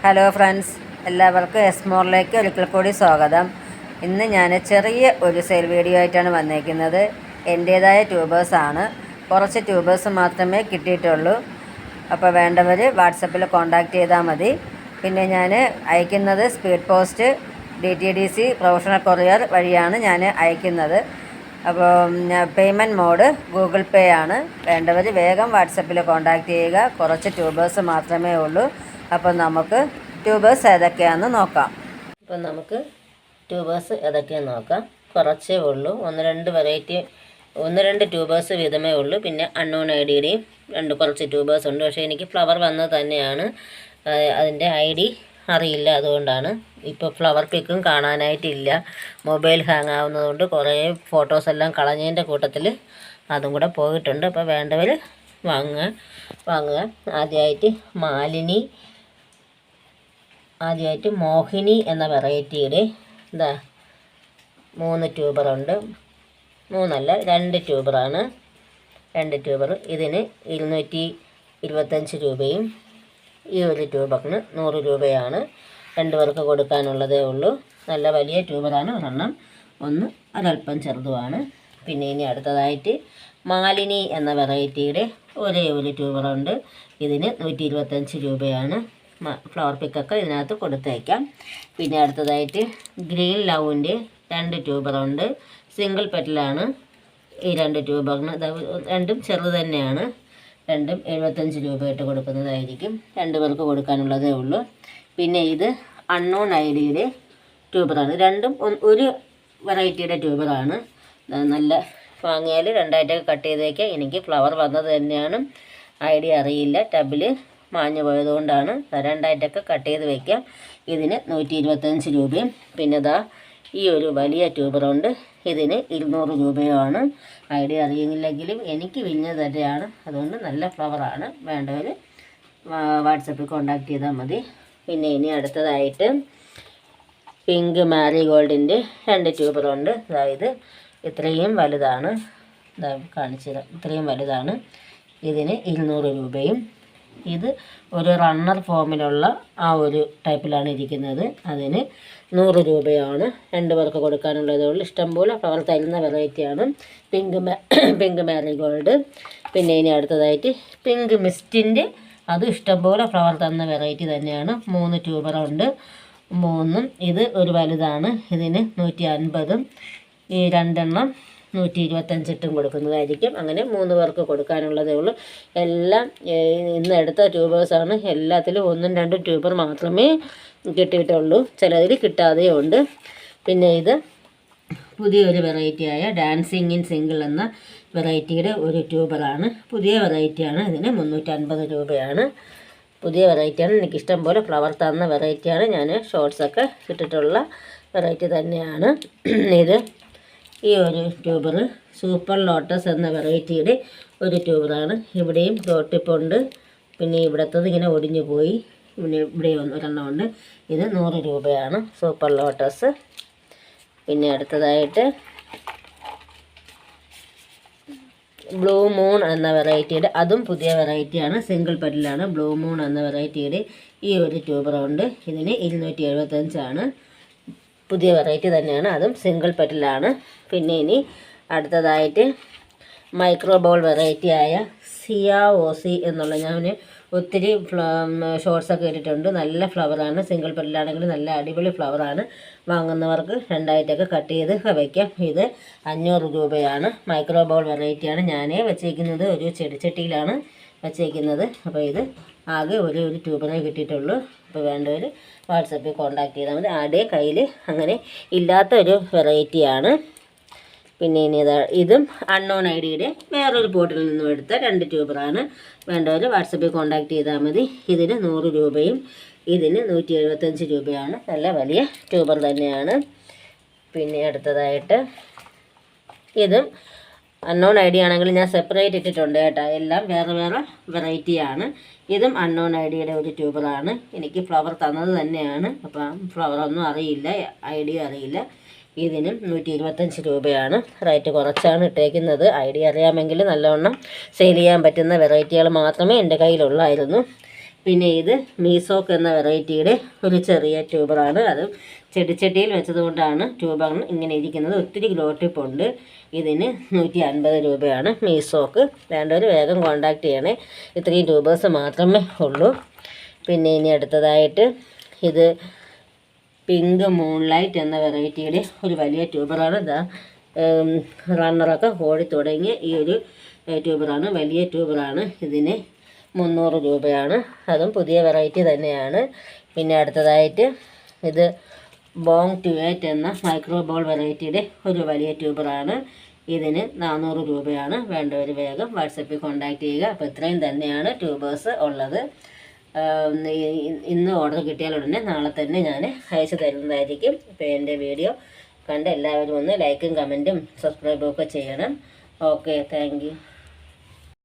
Hello friends, എല്ലാവർക്കും എസ്മോറിലേക്ക് ഒരിക്കൽ കൂടി സ്വാഗതം. ഇന്ന് ഞാൻ ചെറിയ ഒരു സെയിൽ വീഡിയോ ആയിട്ടാണ് വന്നേക്കുന്നത്. എൻ്റേതായ ട്യൂബേഴ്സാണ്. കുറച്ച് ട്യൂബേഴ്സ് മാത്രമേ കിട്ടിയിട്ടുള്ളൂ. അപ്പോൾ വേണ്ടവർ വാട്സപ്പിൽ കോൺടാക്റ്റ് ചെയ്താൽ മതി. പിന്നെ ഞാൻ അയക്കുന്നത് speed post DTDC professional courier വഴിയാണ് ഞാൻ അയക്കുന്നത്. അപ്പോൾ പേയ്മെൻറ്റ് മോഡ് ഗൂഗിൾ പേ ആണ്. വേണ്ടവർ വേഗം വാട്സപ്പിൽ കോൺടാക്റ്റ് ചെയ്യുക. കുറച്ച് ട്യൂബേഴ്സ് മാത്രമേ ഉള്ളൂ. അപ്പോൾ നമുക്ക് ട്യൂബേഴ്സ് ഏതൊക്കെയാണെന്ന് നോക്കാം. അപ്പോൾ നമുക്ക് ട്യൂബേഴ്സ് ഏതൊക്കെയാണെന്ന് നോക്കാം. കുറച്ചേ ഉള്ളൂ, ഒന്ന് രണ്ട് ട്യൂബേഴ്സ് വീതമേ ഉള്ളൂ. പിന്നെ അൺനോൺ IDയുടെയും കുറച്ച് ട്യൂബേഴ്സ് ഉണ്ട്. പക്ഷേ എനിക്ക് ഫ്ലവർ വന്നത് തന്നെയാണ്. അതിൻ്റെ ID അറിയില്ല, അതുകൊണ്ടാണ്. ഇപ്പോൾ ഫ്ലവർ പിക്കും കാണാനായിട്ടില്ല. മൊബൈൽ ഹാങ് ആവുന്നതുകൊണ്ട് കുറേ ഫോട്ടോസെല്ലാം കളഞ്ഞതിൻ്റെ കൂട്ടത്തിൽ അതും കൂടെ പോയിട്ടുണ്ട്. അപ്പോൾ വേണ്ടവർ വാങ്ങുക. ആദ്യമായിട്ട് മോഹിനി എന്ന വെറൈറ്റിയുടെ 3 ട്യൂബറുണ്ട്. 2 ട്യൂബറാണ്. 2 ട്യൂബർ ഇതിന് 225 രൂപയും ഈ ഒരു ട്യൂബറിന് 100 രൂപയാണ്. 2 പേർക്ക് കൊടുക്കാനുള്ളതേ ഉള്ളൂ. നല്ല വലിയ ട്യൂബറാണ്. ഒന്ന് ഒരല്പം ചെറുതുമാണ്. പിന്നെ ഇനി അടുത്തതായിട്ട് മാലിനി എന്ന വെറൈറ്റിയുടെ ഒരേ ഒരു ട്യൂബറുണ്ട്. ഇതിന് 125 രൂപയാണ്. ഫ്ലവർ പിക്കൊക്കെ ഇതിനകത്ത് കൊടുത്തേക്കാം. പിന്നെ അടുത്തതായിട്ട് ഗ്രീൻ ലവിൻ്റെ 2 ട്യൂബറുണ്ട്. സിംഗിൾ പെറ്റലാണ് ഈ 2 ട്യൂബറിന്. രണ്ടും ചെറുത് തന്നെയാണ്. രണ്ടും 75 രൂപയായിട്ട് കൊടുക്കുന്നതായിരിക്കും. 2 പേർക്ക് കൊടുക്കാനുള്ളതേ ഉള്ളൂ. പിന്നെ ഇത് അൺനോൺ IDയുടെ ട്യൂബറാണ്. രണ്ടും ഒരു വെറൈറ്റിയുടെ ട്യൂബറാണ്. നല്ല വാങ്ങിയാൽ 2ആയിട്ടൊക്കെ കട്ട് ചെയ്തേക്കാം. എനിക്ക് ഫ്ലവർ വന്നത് തന്നെയാണ്. ID അറിയില്ല, ടബിൽ മാഞ്ഞു പോയതുകൊണ്ടാണ്. 2ആയിട്ടൊക്കെ കട്ട് ചെയ്ത് വയ്ക്കാം. ഇതിന് 125 രൂപയും. പിന്നെ ഈ ഒരു വലിയ ട്യൂബറുണ്ട്. ഇതിന് 200 രൂപയുമാണ്. ID അറിയുന്നില്ലെങ്കിലും എനിക്ക് വിഞ്ഞത് തന്നെയാണ്. അതുകൊണ്ട് നല്ല ഫ്ലവറാണ്. വേണ്ടവർ വാട്സപ്പിൽ കോൺടാക്റ്റ് ചെയ്താൽ മതി. പിന്നെ ഇനി അടുത്തതായിട്ട് പിങ്ക് മാരിഗോൾഡിൻ്റെ 2 ട്യൂബറുണ്ട്. അതായത് ഇത്രയും വലുതാണ്. കാണിച്ചത് ഇത്രയും വലുതാണ്. ഇതിന് 200 രൂപയും. ഇത് ഒരു റണ്ണർ ഫോമിലുള്ള ആ ഒരു ടൈപ്പിലാണ് ഇരിക്കുന്നത്. അതിന് 100 രൂപയാണ്. 2 പേർക്ക് കൊടുക്കാനുള്ളതേ ഉള്ളൂ. ഇഷ്ടംപോലെ ഫ്ലവർ തരുന്ന വെറൈറ്റിയാണ് പിങ്ക് മാരിഗോൾഡ്. പിന്നെ ഇനി അടുത്തതായിട്ട് പിങ്ക് മിസ്റ്റിൻ്റെ അത് ഇഷ്ടംപോലെ ഫ്ലവർ തന്ന വെറൈറ്റി തന്നെയാണ്. 3 ട്യൂബറുണ്ട്. 3ഉം ഇത് ഒരു വലുതാണ്. ഇതിന് 150, ഈ 2 125 കൊടുക്കുന്നതായിരിക്കും. അങ്ങനെ 3 പേർക്ക് കൊടുക്കാനുള്ളതേ ഉള്ളൂ. എല്ലാം ഇന്ന് എടുത്ത ട്യൂബേഴ്സാണ്. എല്ലാത്തിലും 1ഉം 2ഉം ട്യൂബർ മാത്രമേ കിട്ടിയിട്ടുള്ളൂ. ചിലതിൽ കിട്ടാതെയും ഉണ്ട്. പിന്നെ ഇത് പുതിയൊരു വെറൈറ്റിയായ ഡാൻസിങ് ഇൻ സിംഗിൾ എന്ന വെറൈറ്റിയുടെ ഒരു ട്യൂബറാണ്. പുതിയ വെറൈറ്റിയാണ്. ഇതിന് 350 രൂപയാണ്. പുതിയ വെറൈറ്റിയാണ്. എനിക്കിഷ്ടം പോലെ ഫ്ലവർ തന്ന വെറൈറ്റിയാണ്. ഞാൻ ഷോർട്സൊക്കെ ഇട്ടിട്ടുള്ള വെറൈറ്റി തന്നെയാണ്. ഇത് ഈ ഒരു ട്യൂബർ സൂപ്പർ ലോട്ടസ് എന്ന വെറൈറ്റിയുടെ ഒരു ട്യൂബറാണ്. ഇവിടെയും ഡോട്ടിപ്പുണ്ട്. പിന്നെ ഇവിടത്തത് ഇങ്ങനെ ഒടിഞ്ഞു പോയി. പിന്നെ ഇവിടെ ഒരെണ്ണമുണ്ട്. ഇത് 100 രൂപയാണ് സൂപ്പർ ലോട്ടസ്. പിന്നെ അടുത്തതായിട്ട് ബ്ലൂ മൂൺ എന്ന വെറൈറ്റിയുടെ അതും പുതിയ വെറൈറ്റിയാണ്. സിംഗിൾ പെറ്റലാണ്. ബ്ലൂ മൂൺ എന്ന വെറൈറ്റിയുടെ ഈ ഒരു ട്യൂബറുണ്ട്. ഇതിന് 275 പുതിയ വെറൈറ്റി തന്നെയാണ്. അതും സിംഗിൾ പെറ്റലാണ്. പിന്നെ ഇനി അടുത്തതായിട്ട് മൈക്രോ ബോൾ വെറൈറ്റിയായ സിയാഓസി എന്നുള്ള ഞാൻ ഒത്തിരി ഷോർട്സൊക്കെ ഇട്ടിട്ടുണ്ട്. നല്ല ഫ്ലവറാണ്. സിംഗിൾ പെറ്റലാണെങ്കിൽ നല്ല അടിപൊളി ഫ്ലവറാണ്. വാങ്ങുന്നവർക്ക് 2ആയിട്ടൊക്കെ കട്ട് ചെയ്ത് വയ്ക്കാം. ഇത് 500 രൂപയാണ്. മൈക്രോ ബോൾ വെറൈറ്റിയാണ്. ഞാൻ വെച്ചേക്കുന്നത് ഒരു ചെടിച്ചട്ടിയിലാണ് വെച്ചേക്കുന്നത്. അപ്പോൾ ഇത് ആകെ ഒരു ട്യൂബറേ കിട്ടിയിട്ടുള്ളൂ. അപ്പോൾ വേണ്ടവർ വാട്സപ്പിൽ കോൺടാക്റ്റ് ചെയ്താൽ മതി. ആടെ കയ്യിൽ അങ്ങനെ ഇല്ലാത്ത ഒരു വെറൈറ്റിയാണ്. പിന്നെ ഇനി ഇതും അൺനോൺ IDയുടെ വേറൊരു പോട്ടിൽ നിന്നും എടുത്ത 2 ട്യൂബറാണ്. വേണ്ടവർ വാട്സപ്പിൽ കോൺടാക്റ്റ് ചെയ്താൽ മതി. ഇതിന് 100 രൂപയും ഇതിന് 175 രൂപയാണ്. നല്ല വലിയ ട്യൂബർ തന്നെയാണ്. പിന്നെ അടുത്തതായിട്ട് ഇതും അൺനോൺ ID ആണെങ്കിൽ ഞാൻ സെപ്പറേറ്റ് ഇട്ടിട്ടുണ്ട് കേട്ടോ. എല്ലാം വേറെ വേറെ വെറൈറ്റിയാണ്. ഇതും അൺനോൺ IDയുടെ ഒരു ട്യൂബറാണ്. എനിക്ക് ഫ്ലവർ തന്നത് തന്നെയാണ്. അപ്പം ഫ്ലവറൊന്നും അറിയില്ല, ID അറിയില്ല. ഇതിനും 125 രൂപയാണ്. റേറ്റ് കുറച്ചാണ് ഇട്ടേക്കുന്നത്. ID അറിയാമെങ്കിൽ നല്ലവണ്ണം സെയിൽ ചെയ്യാൻ പറ്റുന്ന വെറൈറ്റികൾ മാത്രമേ എൻ്റെ കയ്യിലുള്ളായിരുന്നു. പിന്നെ ഇത് മീസോക്ക് എന്ന വെറൈറ്റിയുടെ ഒരു ചെറിയ ട്യൂബറാണ്. അതും ചെടിച്ചട്ടിയിൽ വെച്ചതുകൊണ്ടാണ് ട്യൂബറിന് ഇങ്ങനെ ഇരിക്കുന്നത്. ഒത്തിരി ഗ്രോ ടിപ്പുണ്ട്. ഇതിന് 150 രൂപയാണ് മീസോക്ക്. വേണ്ടവർ വേഗം കോൺടാക്ട് ചെയ്യണേ. ഇത്രയും ട്യൂബേഴ്സ് മാത്രമേ ഉള്ളൂ. പിന്നെ ഇനി അടുത്തതായിട്ട് ഇത് പിങ്ക് മൂൺലൈറ്റ് എന്ന വെറൈറ്റിയുടെ ഒരു വലിയ ട്യൂബറാണ്. ഇതാ റണ്ണറൊക്കെ ഓടി തുടങ്ങിയ ഈ ഒരു ട്യൂബറാണ്. വലിയ ട്യൂബറാണ്. ഇതിന് 300 രൂപയാണ്. അതും പുതിയ വെറൈറ്റി തന്നെയാണ്. പിന്നെ അടുത്തതായിട്ട് ഇത് ബോങ് ട്യൂവേറ്റ് എന്ന മൈക്രോ ബോൾ വെറൈറ്റിയുടെ ഒരു വലിയ ട്യൂബറാണ്. ഇതിന് 400 രൂപയാണ്. വേണ്ടവർ വേഗം വാട്സപ്പിൽ കോൺടാക്ട് ചെയ്യുക. അപ്പോൾ ഇത്രയും തന്നെയാണ് ട്യൂബേഴ്സ് ഉള്ളത്. ഇന്ന് ഓർഡർ കിട്ടിയാൽ ഉടനെ നാളെ തന്നെ ഞാൻ അയച്ചു തരുന്നതായിരിക്കും. ഇപ്പോൾ എൻ്റെ വീഡിയോ കണ്ട് എല്ലാവരും ഒന്ന് ലൈക്കും കമൻറ്റും സബ്സ്ക്രൈബും ഒക്കെ ചെയ്യണം. Okay, thank you.